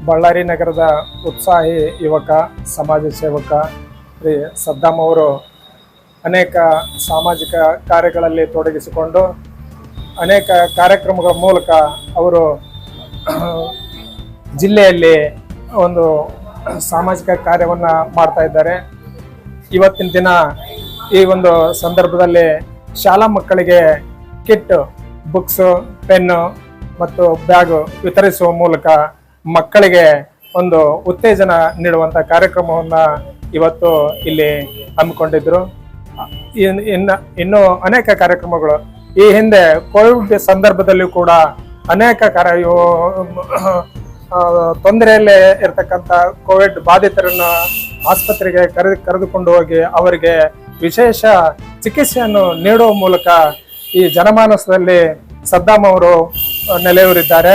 ಬಳ್ಳಾರಿ ನಗರದ ಉತ್ಸಾಹಿ ಯುವಕ ಸಮಾಜ ಸೇವಕ ಶ್ರೀ ಸದ್ದಾಂ ಅವರು ಅನೇಕ ಸಾಮಾಜಿಕ ಕಾರ್ಯಗಳಲ್ಲಿ ತೊಡಗಿಸಿಕೊಂಡು ಅನೇಕ ಕಾರ್ಯಕ್ರಮಗಳ ಮೂಲಕ ಅವರು ಜಿಲ್ಲೆಯಲ್ಲಿ ಒಂದು ಸಾಮಾಜಿಕ ಕಾರ್ಯವನ್ನು ಮಾಡ್ತಾ ಇದ್ದಾರೆ. ಇವತ್ತಿನ ದಿನ ಈ ಒಂದು ಸಂದರ್ಭದಲ್ಲಿ ಶಾಲಾ ಮಕ್ಕಳಿಗೆ ಕಿಟ್, ಬುಕ್ಸ್, ಪೆನ್ನು ಮತ್ತು ಬ್ಯಾಗ್ ವಿತರಿಸುವ ಮೂಲಕ ಮಕ್ಕಳಿಗೆ ಒಂದು ಉತ್ತೇಜನ ನೀಡುವಂಥ ಕಾರ್ಯಕ್ರಮವನ್ನು ಇವತ್ತು ಇಲ್ಲಿ ಹಮ್ಮಿಕೊಂಡಿದ್ರು. ಇನ್ನು ಅನೇಕ ಕಾರ್ಯಕ್ರಮಗಳು ಈ ಹಿಂದೆ ಕೋವಿಡ್ ಸಂದರ್ಭದಲ್ಲಿಯೂ ಕೂಡ ಅನೇಕ ತೊಂದರೆಯಲ್ಲೇ ಇರತಕ್ಕಂಥ ಕೋವಿಡ್ ಬಾಧಿತರನ್ನು ಆಸ್ಪತ್ರೆಗೆ ಕರೆದುಕೊಂಡು ಹೋಗಿ ಅವರಿಗೆ ವಿಶೇಷ ಚಿಕಿತ್ಸೆಯನ್ನು ನೀಡುವ ಮೂಲಕ ಈ ಜನಮಾನಸದಲ್ಲಿ ಸದ್ದಾಂ ಅವರು ನೆಲೆಯೂರಿದ್ದಾರೆ.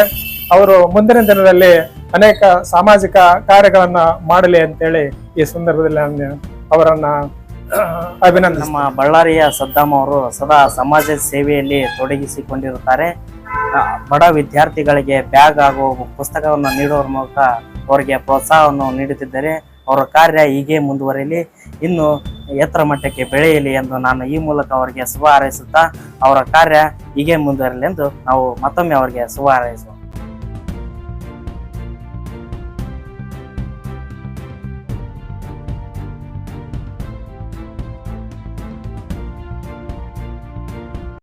ಅವರು ಮುಂದಿನ ದಿನದಲ್ಲಿ ಅನೇಕ ಸಾಮಾಜಿಕ ಕಾರ್ಯಗಳನ್ನ ಮಾಡಲಿ ಅಂತೇಳಿ ಈ ಸಂದರ್ಭದಲ್ಲಿ ಅವರನ್ನ ಅಭಿನಂದನೆ. ನಮ್ಮ ಬಳ್ಳಾರಿಯ ಸದ್ದಾಂ ಅವರು ಸದಾ ಸಮಾಜ ಸೇವೆಯಲ್ಲಿ ತೊಡಗಿಸಿಕೊಂಡಿರುತ್ತಾರೆ. ಬಡ ವಿದ್ಯಾರ್ಥಿಗಳಿಗೆ ಬ್ಯಾಗ್ ಹಾಗೂ ಪುಸ್ತಕವನ್ನು ನೀಡುವ ಮೂಲಕ ಅವರಿಗೆ ಪ್ರೋತ್ಸಾಹವನ್ನು ನೀಡುತ್ತಿದ್ದಾರೆ. ಅವರ ಕಾರ್ಯ ಹೀಗೆ ಮುಂದುವರಿಯಲಿ, ಇನ್ನು ಎತ್ತರ ಮಟ್ಟಕ್ಕೆ ಬೆಳೆಯಲಿ ಎಂದು ನಾನು ಈ ಮೂಲಕ ಅವರಿಗೆ ಶುಭ ಹಾರೈಸುತ್ತಾ ಅವರ ಕಾರ್ಯ ಹೀಗೆ ಮುಂದುವರಿಯಲಿ ಎಂದು ನಾವು ಮತ್ತೊಮ್ಮೆ ಅವರಿಗೆ ಶುಭ ಹಾರೈಸುವ.